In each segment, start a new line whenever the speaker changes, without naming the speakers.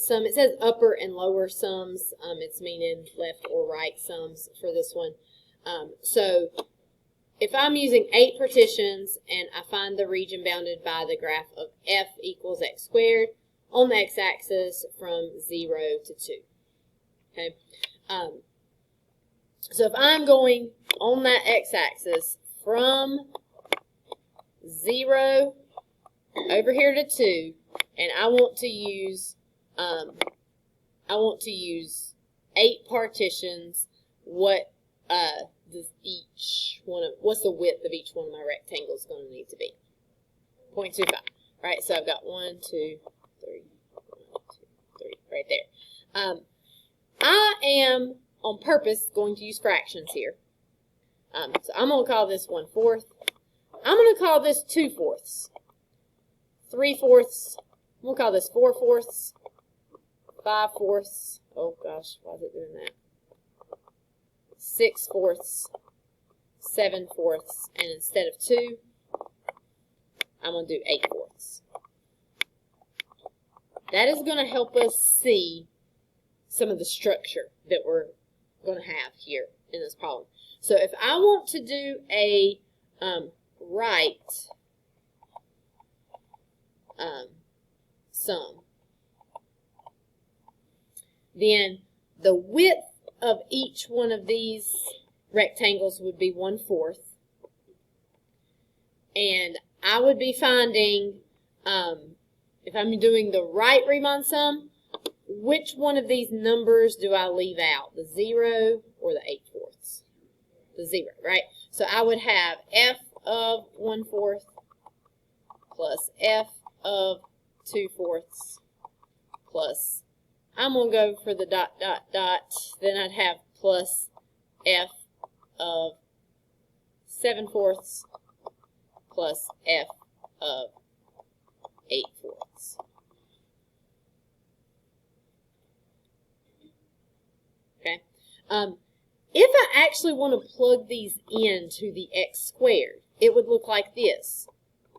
sum. It says upper and lower sums. It's meaning left or right sums for this one. So if I'm using 8 partitions and I find the region bounded by the graph of f equals x squared on the x-axis from 0 to 2. Okay. So if I'm going on that x-axis from 0 over here to 2, and I want to use 8 partitions, what does what's the width of each one of my rectangles going to need to be? 0.25. Right, so I've got 1, 2, 3, 1, 2, 3, right there. I am on purpose going to use fractions here. So I'm going to call this 1/4. I'm going to call this 2/4. 3/4. I'm going to call this 4/4. 5/4. Oh gosh, why is it doing that? 6/4. 7/4. And instead of 2, I'm going to do 8/4. That is going to help us see some of the structure that we're going to have here in this problem. So if I want to do a right sum, then the width of each one of these rectangles would be 1/4. And I would be finding, if I'm doing the right Riemann sum, which one of these numbers do I leave out? The 0 or the 8/4? The 0, right? So I would have f of 1/4 plus f of 2/4 plus, I'm going to go for the dot, dot, dot, then I'd have plus f of 7/4 plus f of 8/4. Okay. If I actually want to plug these into the x squared, it would look like this.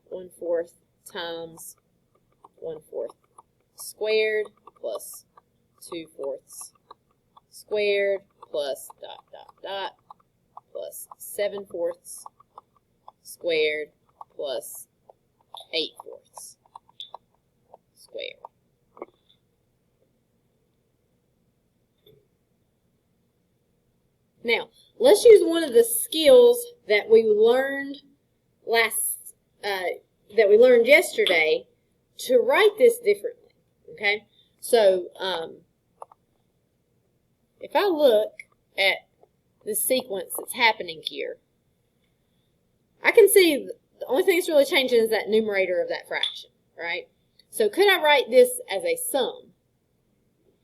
1/4 times 1/4 squared plus 2/4 squared plus dot, dot, dot plus 7/4 squared plus 8/4 squared. Now, let's use one of the skills that we learned yesterday to write this differently. Okay, so if I look at the sequence that's happening here, I can see the only thing that's really changing is that numerator of that fraction, right? So could I write this as a sum?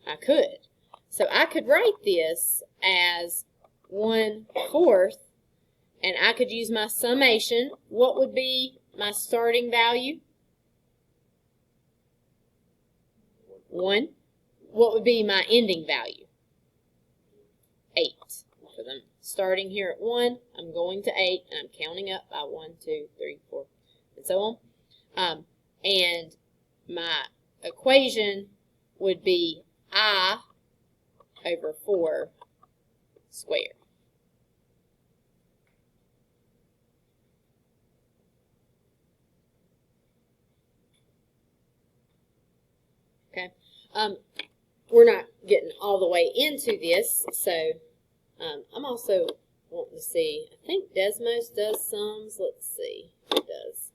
I could. So I could write this as 1/4, and I could use my summation. What would be my starting value? 1. What would be my ending value? 8. Because I'm starting here at 1, I'm going to 8, and I'm counting up by 1, 2, 3, 4, and so on. And my equation would be I over 4 squared. Okay. We're not getting all the way into this, so I'm also wanting to see, I think Desmos does sums. Let's see if it does.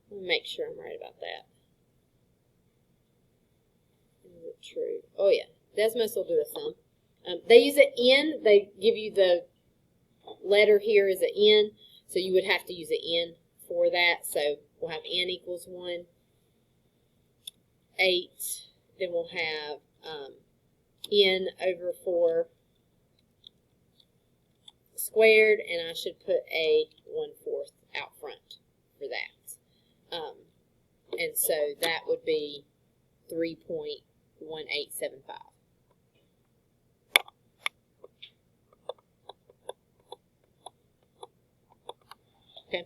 Let me make sure I'm right about that. Is it true? Oh yeah, Desmos will do a sum. They use an N. They give you the letter here is an N, so you would have to use an N for that. So we'll have N equals 1, 8. Then we'll have N over 4 squared, and I should put a 1/4 out front for that. And so that would be 3.1875. Okay.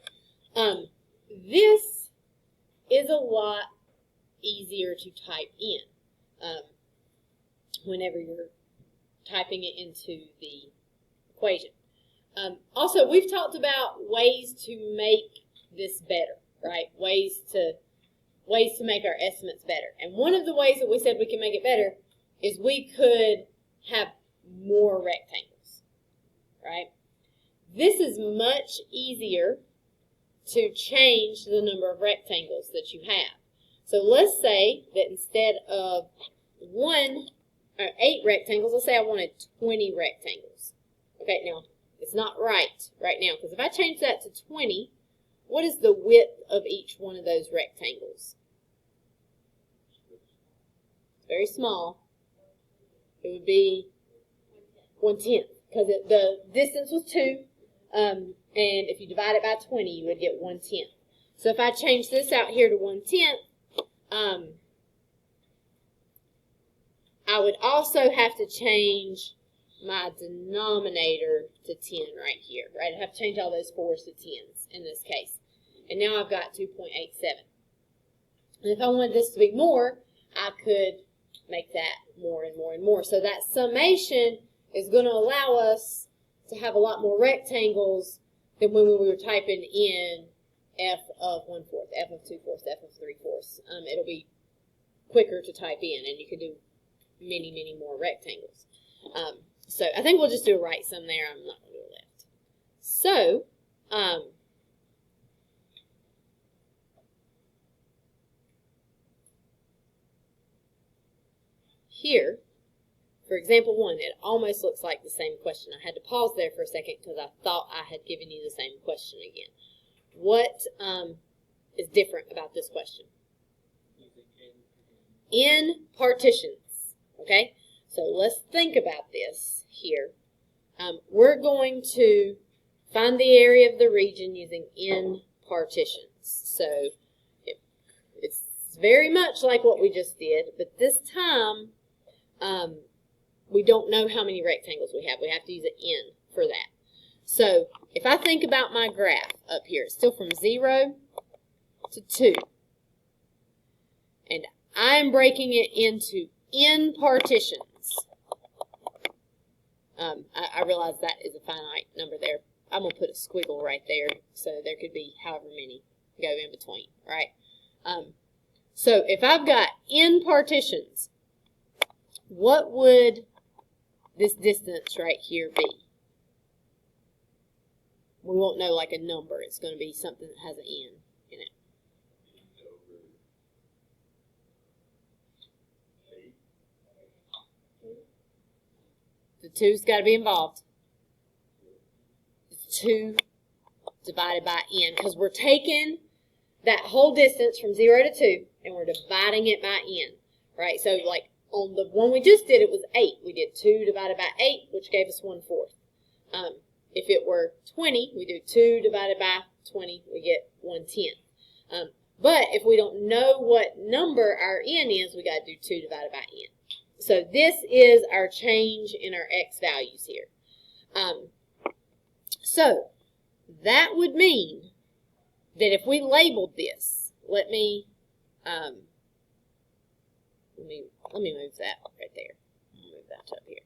This is a lot easier to type in whenever you're typing it into the equation. Also, we've talked about ways to make this better, right? Ways to make our estimates better. And one of the ways that we said we can make it better is we could have more rectangles, right? This is much easier to change the number of rectangles that you have. So let's say that instead of 8 rectangles, let's say I wanted 20 rectangles. Okay, now it's not right now, because if I change that to 20, what is the width of each one of those rectangles? Very small. It would be 1/10, because the distance was 2, and if you divide it by 20, you would get 1/10. So if I change this out here to 1/10, I would also have to change my denominator to 10 right here, right? I have to change all those 4s to 10s in this case. And now I've got 2.87. And if I wanted this to be more, I could make that more and more and more. So that summation is going to allow us to have a lot more rectangles than when we were typing in f of 1/4, f of 2/4, f of 3/4. It'll be quicker to type in, and you can do many, many more rectangles. So I think we'll just do a right sum there. I'm not going to do a left. So, here, for example 1, it almost looks like the same question. I had to pause there for a second because I thought I had given you the same question again. What is different about this question? In partitions, okay? So let's think about this here. We're going to find the area of the region using in partitions. So it's very much like what we just did, but this time we don't know how many rectangles we have. We have to use an in for that. So if I think about my graph up here, it's still from 0 to 2. And I'm breaking it into in partitions. I realize that is a finite number there. I'm going to put a squiggle right there, so there could be however many go in between, right? So if I've got in partitions, what would this distance right here be? We won't know like a number. It's going to be something that has an in it. The 2's got to be involved. It's 2 divided by n, because we're taking that whole distance from 0 to 2 and we're dividing it by n, right? So like on the one we just did, it was 8. We did 2 divided by 8, which gave us 1/4. If it were 20, we do 2 divided by 20, we get 1/10. But if we don't know what number our n is, we got to do 2 divided by n. So this is our change in our x values here. So that would mean that if we labeled this, let me move that right there. Move that up here.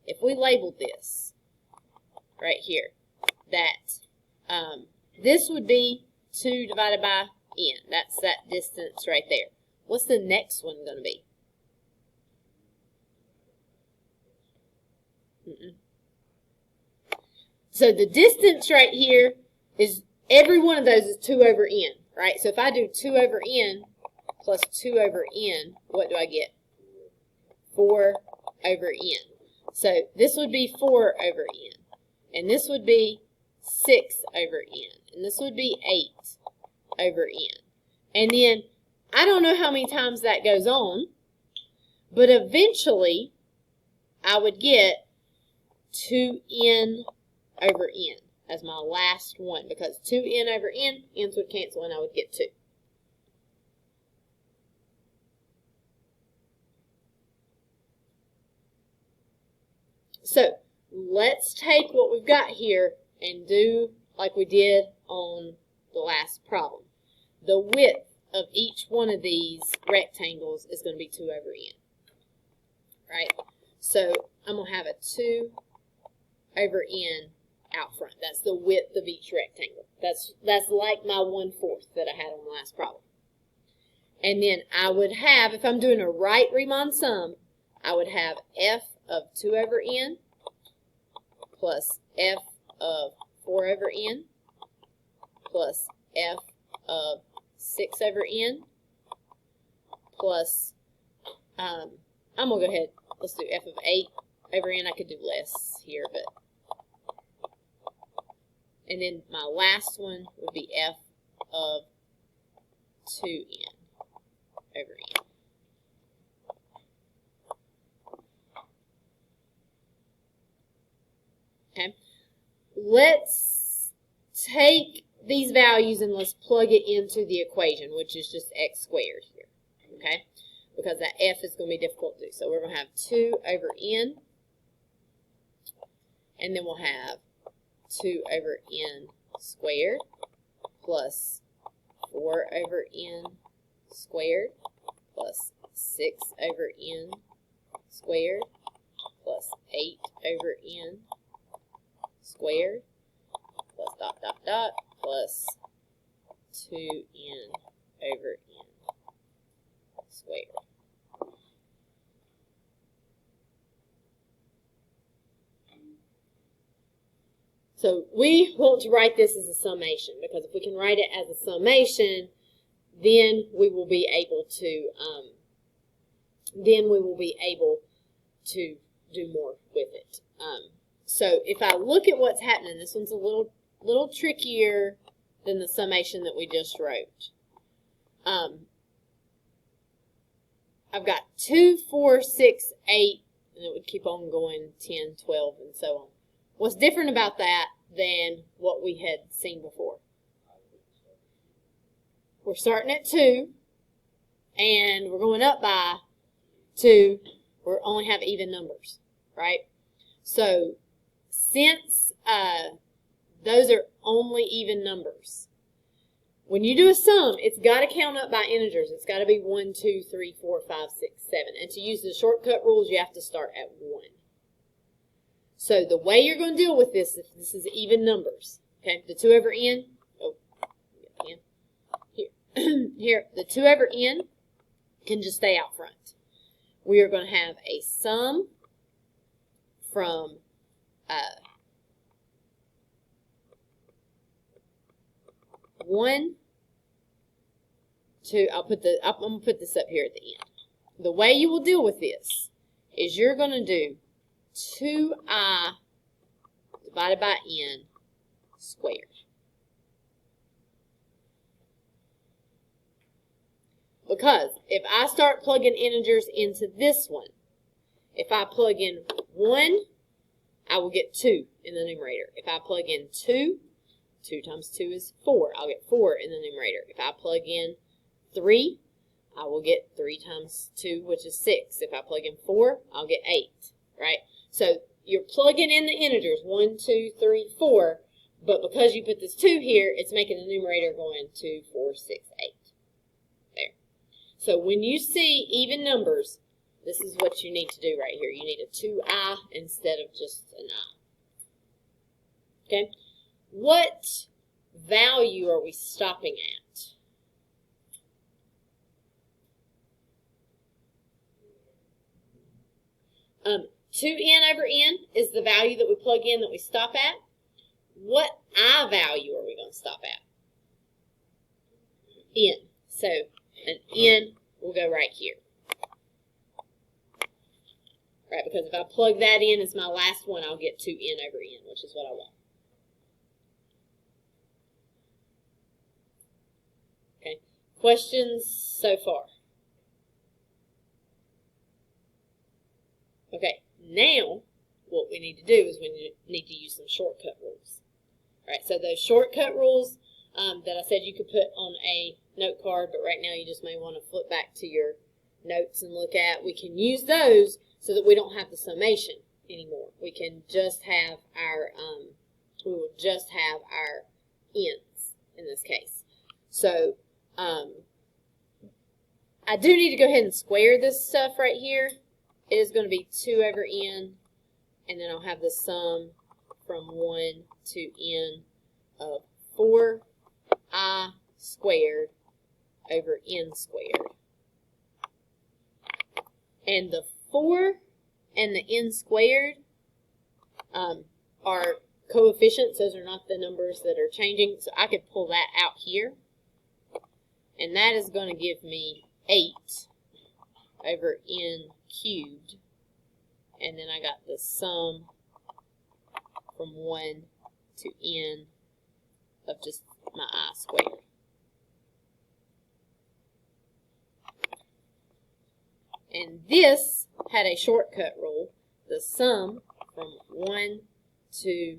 If we labeled this right here, that this would be 2 divided by n. That's that distance right there. What's the next one going to be? So the distance right here is, every one of those is 2 over n, right? So if I do 2 over n plus 2 over n, what do I get? 4 over n. So this would be 4 over n. And this would be 6 over n. And this would be 8 over n. And then, I don't know how many times that goes on, but eventually, I would get 2n over n as my last one, because 2n over n, n's would cancel and I would get 2. So let's take what we've got here and do like we did on the last problem. The width of each one of these rectangles is going to be 2 over n, right? So I'm going to have a 2 over n out front. That's the width of each rectangle. That's like my 1/4 that I had on the last problem. And then I would have, if I'm doing a right Riemann sum, I would have f of 2 over n plus f of 4 over n plus f of 6 over n plus, I'm going to go ahead, let's do f of 8 over n. I could do less here, but, and then my last one would be f of 2n over n. Okay, let's take these values and let's plug it into the equation, which is just x squared here, okay? Because that f is going to be difficult to do. So we're going to have 2 over n, and then we'll have 2 over n squared plus 4 over n squared plus 6 over n squared plus 8 over n squared plus dot dot dot plus 2n over n squared. So we want to write this as a summation, because if we can write it as a summation, then we will be able to do more with it. So if I look at what's happening, this one's a little trickier than the summation that we just wrote. I've got 2, 4, 6, 8, and it would keep on going, 10, 12, and so on. What's different about that than what we had seen before? We're starting at 2, and we're going up by 2. We only have even numbers, right? So since those are only even numbers, when you do a sum, it's got to count up by integers. It's got to be 1, 2, 3, 4, 5, 6, 7. And to use the shortcut rules, you have to start at 1. So the way you're going to deal with this, if this is even numbers, okay, the 2 over n, here, the 2 over n can just stay out front. We are going to have a sum from 1 to, I'm going to put this up here at the end. The way you will deal with this is you're going to do 2i divided by n squared. Because if I start plugging integers into this one, if I plug in 1, I will get 2 in the numerator. If I plug in 2, 2 times 2 is 4. I'll get 4 in the numerator. If I plug in 3, I will get 3 times 2, which is 6. If I plug in 4, I'll get 8, right? So you're plugging in the integers, 1, 2, 3, 4, but because you put this 2 here, it's making the numerator going 2, 4, 6, 8. There. So when you see even numbers, this is what you need to do right here. You need a 2i instead of just an I. Okay? What value are we stopping at? Um, 2n over n is the value that we plug in that we stop at. What I value are we going to stop at? N. So an n will go right here. Right, because if I plug that in as my last one, I'll get 2n over n, which is what I want. Okay, questions so far? Okay, now what we need to do is we need to use some shortcut rules. All right, so those shortcut rules that I said you could put on a note card, but right now you just may want to flip back to your notes and look at, we can use those so that we don't have the summation anymore. We can just have our, we will just have our ends in this case. So I do need to go ahead and square this stuff right here. It is going to be 2 over n, and then I'll have the sum from 1 to n of 4i squared over n squared. And the 4 and the n squared are coefficients. Those are not the numbers that are changing. So I could pull that out here. And that is going to give me 8 over n cubed. And then I got the sum from 1 to n of just my I squared. And this had a shortcut rule. The sum from 1 to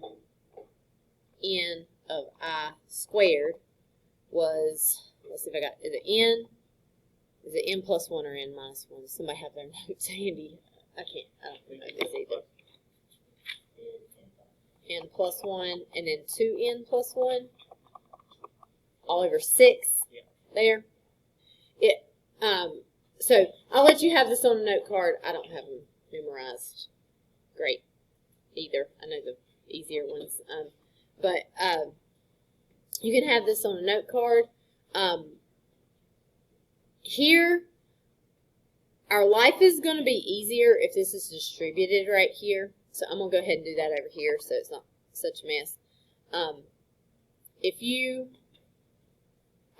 n of I squared was, let's see if I got, is it n plus 1 or n minus 1? Does somebody have their notes handy? I don't know this either. N plus 1, and then 2n plus 1, all over 6 there. So I'll let you have this on a note card. I don't have them memorized great either. I know the easier ones. But you can have this on a note card. Here, our life is going to be easier if this is distributed right here. So I'm going to go ahead and do that over here so it's not such a mess.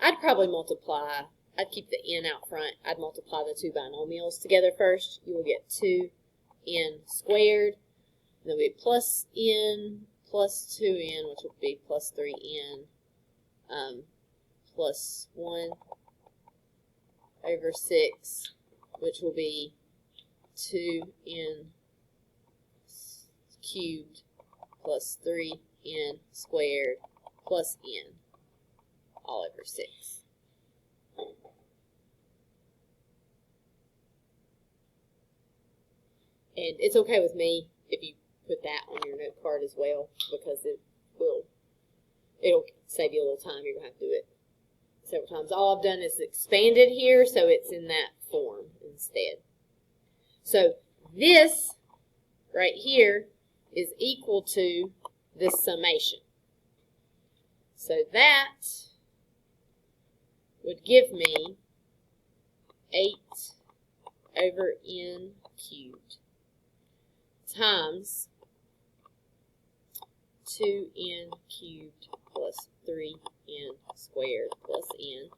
I'd probably multiply, I'd keep the n out front. I'd multiply the two binomials together first. You will get 2n squared. Then we plus n plus 2n, which would be plus 3n, plus 1 over 6, which will be 2n cubed plus 3n squared plus n, all over 6. And it's okay with me if you put that on your note card as well, because it'll save you a little time. You're going to have to do it several times. All I've done is expanded here, so it's in that form instead. So this right here is equal to this summation. So that would give me 8 over n cubed times 2n cubed plus 3n squared plus n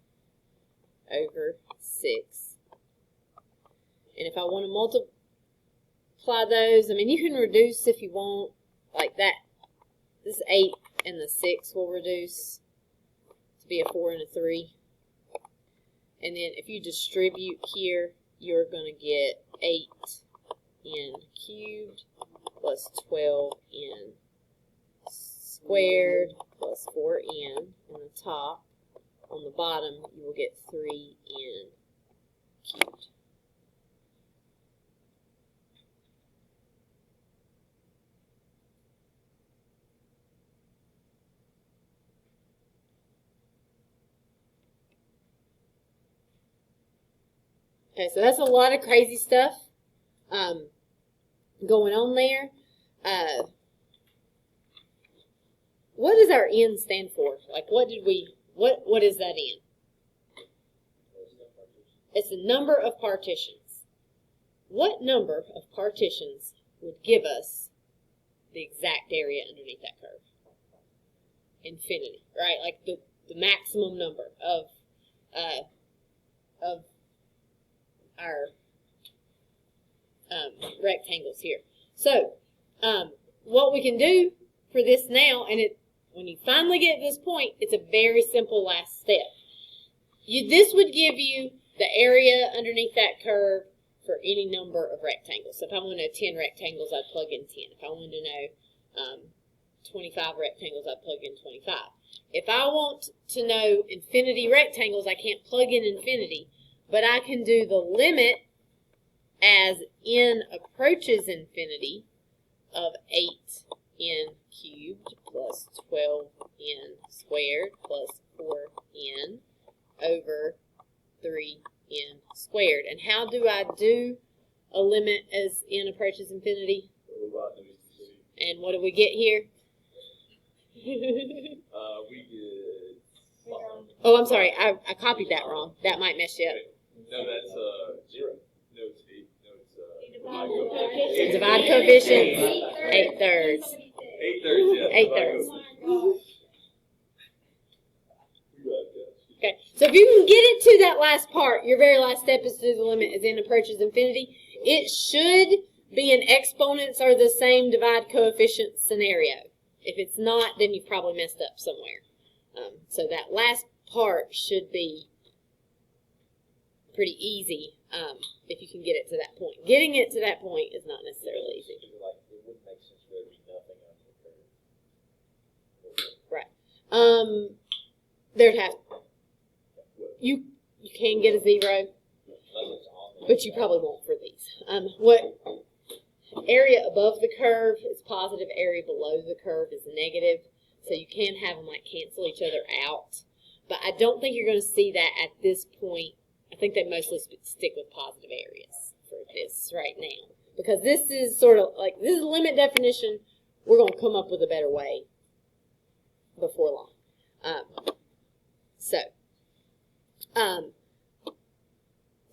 over 6. And if I want to multiply those, I mean, you can reduce if you want, like that. This 8 and the 6 will reduce to be a 4 and a 3. And then if you distribute here, you're going to get 8n cubed plus 12n squared plus 4n on the top. On the bottom, you will get 3n cubed. Okay, so that's a lot of crazy stuff going on there. What does our n stand for? Like, what is that n? It's the number of partitions. What number of partitions would give us the exact area underneath that curve? Infinity, right? Like the maximum number of our rectangles here. So, what we can do for this now, and when you finally get to this point, it's a very simple last step. This would give you the area underneath that curve for any number of rectangles. So if I want to know 10 rectangles, I'd plug in 10. If I wanted to know 25 rectangles, I'd plug in 25. If I want to know infinity rectangles, I can't plug in infinity, but I can do the limit as n approaches infinity of 8n cubed plus 12n squared plus 4n over 3n n squared. And how do I do a limit as n approaches infinity? And what do we get here?
We get...
Oh, I'm sorry. I copied that wrong. That might mess you up.
No, that's 0. No, it's 8. No, it's
Divide coefficients, 8/3.
8/3, yeah.
8/3. Okay, so if you can get it to that last part, your very last step is to do the limit as n approaches infinity. It should be an exponents are the same divide coefficient scenario. If it's not, then you've probably messed up somewhere. So that last part should be pretty easy if you can get it to that point. Getting it to that point is not necessarily easy.
It wouldn't make sense for there to be nothing on the curve.
Right. There'd have you can get a 0, but you probably won't for these. What area above the curve is positive, area below the curve is negative, so you can have them like cancel each other out. But I don't think you're going to see that at this point. I think they mostly stick with positive areas for this right now, because this is sort of like, this is a limit definition. We're going to come up with a better way before long.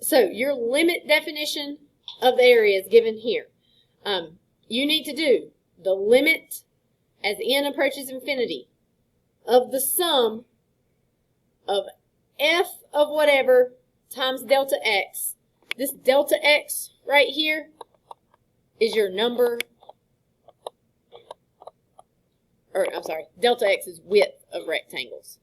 So your limit definition of the area is given here. You need to do the limit as n approaches infinity of the sum of f of whatever times delta x. This delta x right here is your number, or I'm sorry, delta x is width of rectangles.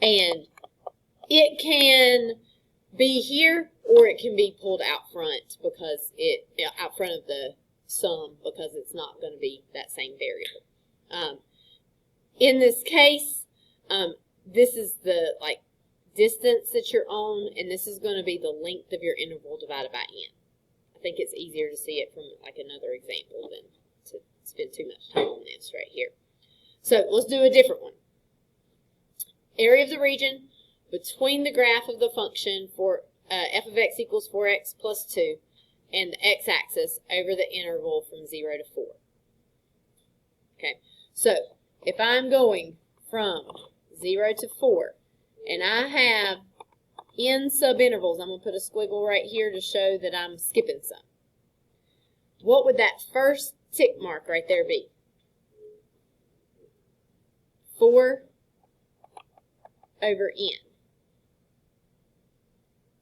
And it can be here, or it can be pulled out front because out front of the sum, because it's not going to be that same variable. In this case, this is the distance that you're on, and this is going to be the length of your interval divided by n. I think it's easier to see it from another example than to spend too much time on this right here. So let's do a different one. Area of the region between the graph of the function for f of x equals 4x plus 2 and the x-axis over the interval from 0 to 4. Okay, so if I'm going from 0 to 4 and I have n subintervals, I'm going to put a squiggle right here to show that I'm skipping some. What would that first tick mark right there be? 4 over n.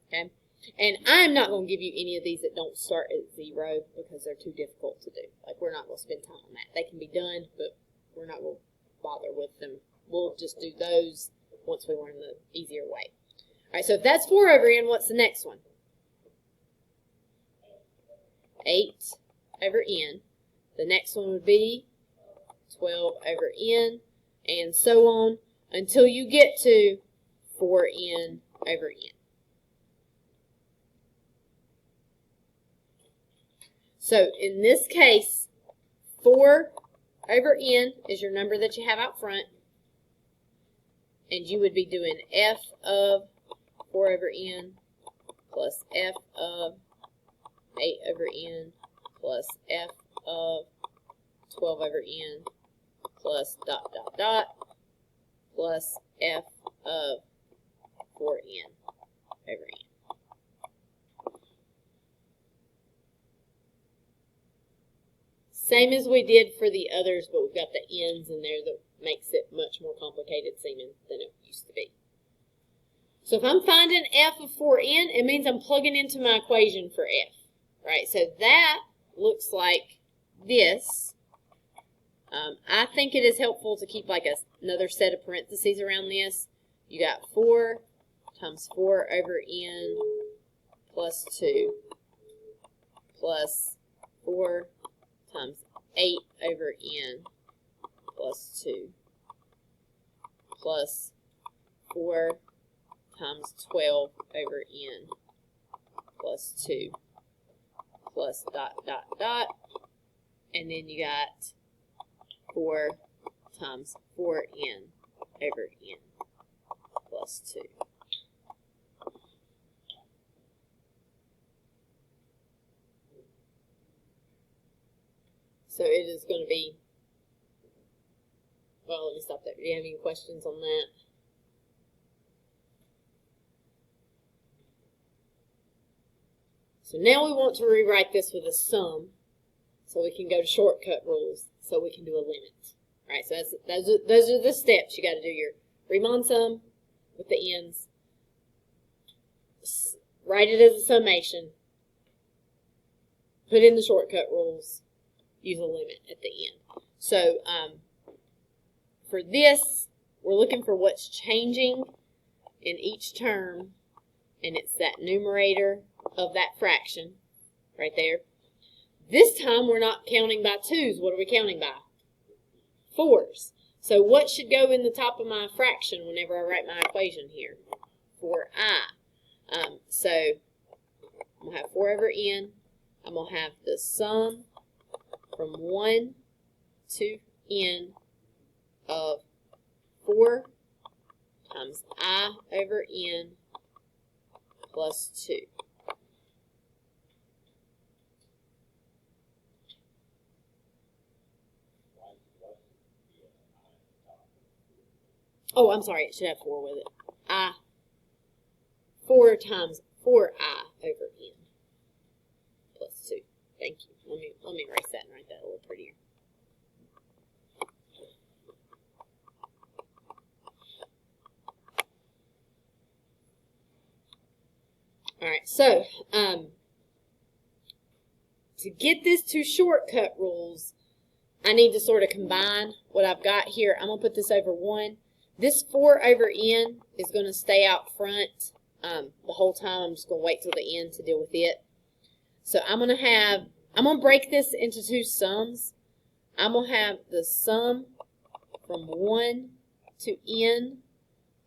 Okay, and I'm not going to give you any of these that don't start at 0 because they're too difficult to do. We're not going to spend time on that. They can be done, but we're not going to bother with them. We'll just do those once we learn the easier way. All right, so if that's 4 over n, what's the next one? 8 over n. The next one would be 12 over n, and so on, until you get to 4n over n. So in this case, 4 over n is your number that you have out front, and you would be doing f of 4 over n plus f of 8 over n plus f of 12 over n plus dot dot dot plus f of 4n over n. Same as we did for the others, but we've got the n's in there that makes it much more complicated seeming than it used to be. So if I'm finding f of 4n, it means I'm plugging into my equation for f. Right? So that looks like this. I think it is helpful to keep another set of parentheses around this. You got 4 times 4 over n plus 2 plus 4 times 8 over n plus 2 plus 4 times 12 over n plus 2 plus dot dot dot, And then you got 4 times 4n over n plus 2. So it is going to be, well, let me stop there. Do you have any questions on that? So now we want to rewrite this with a sum, so we can go to shortcut rules, so we can do a limit. All right, so those are the steps. You got to do your Riemann sum with the ends, write it as a summation, put in the shortcut rules, use a limit at the end. So for this, we're looking for what's changing in each term, and it's that numerator of that fraction right there. This time we're not counting by 2's. What are we counting by? 4's. So what should go in the top of my fraction whenever I write my equation here? 4i. So I'm going to have 4 over n. I'm going to have the sum from 1 to n of 4 times I over n plus 2. Oh, I'm sorry, it should have 4 with it. 4 times 4i over n plus 2. Thank you. Let me erase that and write that a little prettier. All right, so to get this to shortcut rules, I need to sort of combine what I've got here. I'm going to put this over 1. This 4 over n is going to stay out front the whole time. I'm just going to wait till the end to deal with it. So I'm going to break this into 2 sums. I'm going to have the sum from 1 to n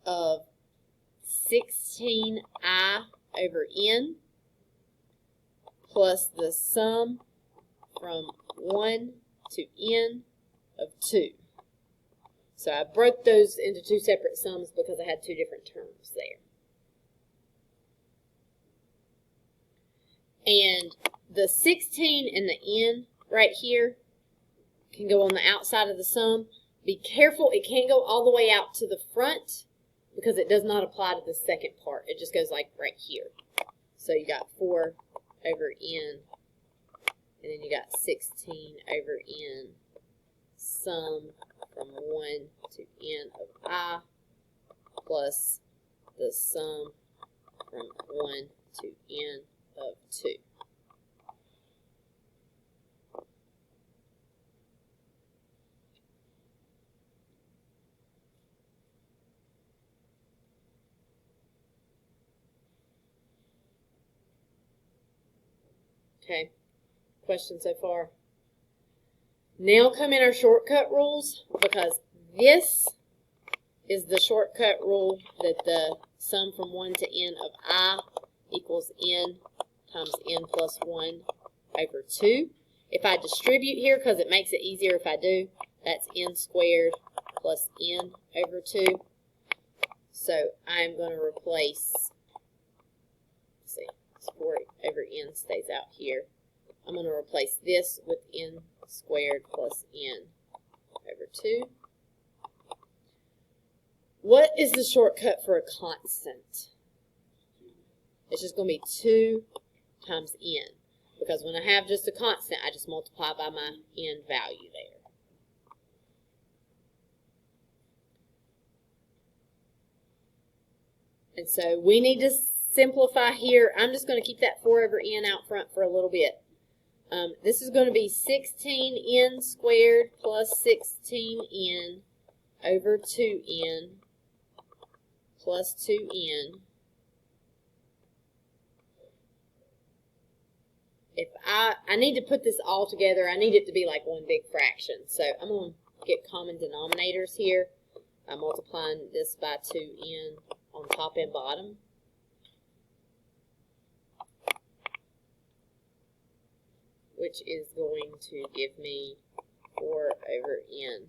of 16i over n plus the sum from 1 to n of 2. So I broke those into 2 separate sums because I had 2 different terms there. And the 16 and the n right here can go on the outside of the sum. Be careful, it can't go all the way out to the front because it does not apply to the second part. It just goes like right here. So you got 4 over n, and then you got 16 over n, sum from 1 to n of I, plus the sum from 1 to n of 2. Okay, questions so far? Now come in our shortcut rules, because this is the shortcut rule that the sum from 1 to n of I equals n times n plus 1 over 2. If I distribute here, because it makes it easier if I do, that's n squared plus n over 2. So I'm going to replace, let's see, 4 over n stays out here. I'm going to replace this with n squared plus n over 2. What is the shortcut for a constant? It's just going to be 2 times n. Because when I have just a constant, I just multiply by my n value there. And so we need to simplify here. I'm just going to keep that 4 over n out front for a little bit. This is going to be 16n squared plus 16n over 2n plus 2n. If I need to put this all together, I need it to be like one big fraction. So I'm going to get common denominators here. I'm multiplying this by 2n on top and bottom. which is going to give me 4 over n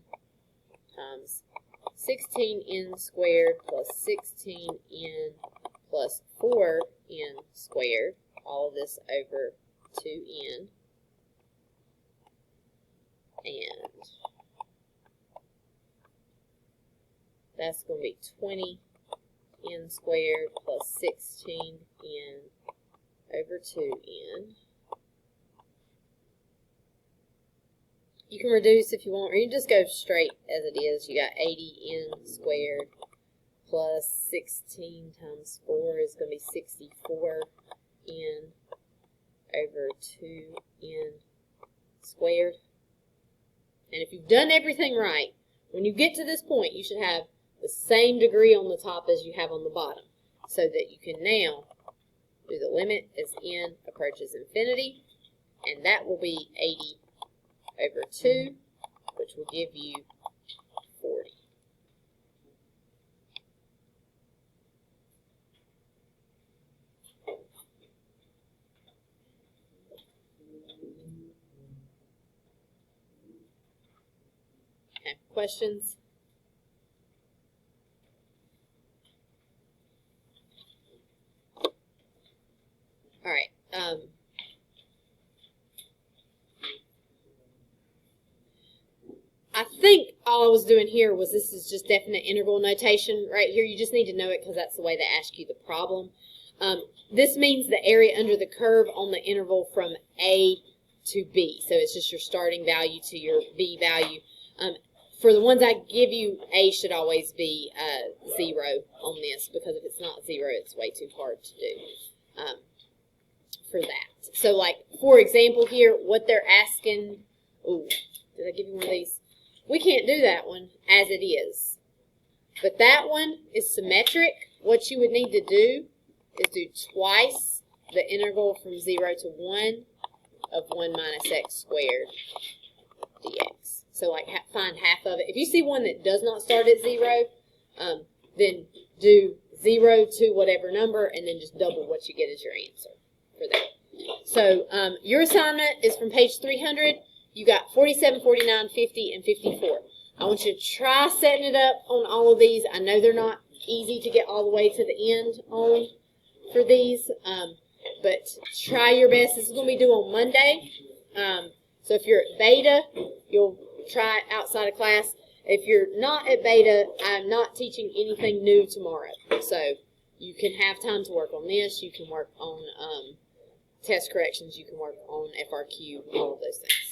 times 16n squared plus 16n plus 4n squared, all of this over 2n, and that's going to be 20n squared plus 16n over 2n. You can reduce if you want, or you just go straight as it is. You got 80n squared plus 16 times 4 is going to be 64n over 2n squared. And if you've done everything right, when you get to this point, you should have the same degree on the top as you have on the bottom, so that you can now do the limit as n approaches infinity, and that will be 80 over 2, which will give you 40. Okay, questions? All right. I think all I was doing here was this is just definite integral notation right here. You just need to know it because that's the way they ask you the problem. This means the area under the curve on the interval from A to B. So it's just your starting value to your B value. For the ones I give you, A should always be 0 on this, because if it's not 0, it's way too hard to do for that. So, like, for example here, what they're asking, ooh, did I give you one of these? We can't do that one as it is. But that one is symmetric. What you would need to do is do twice the integral from 0 to 1 of 1 minus x squared dx. So, like, find half of it. If you see one that does not start at 0, then do 0 to whatever number, and then just double what you get as your answer for that. So, your assignment is from page 300. You got 47, 49, 50, and 54. I want you to try setting it up on all of these. I know they're not easy to get all the way to the end on for these, but try your best. This is going to be due on Monday. So if you're at beta, you'll try it outside of class. If you're not at beta, I'm not teaching anything new tomorrow. So you can have time to work on this. You can work on test corrections. You can work on FRQ, all of those things.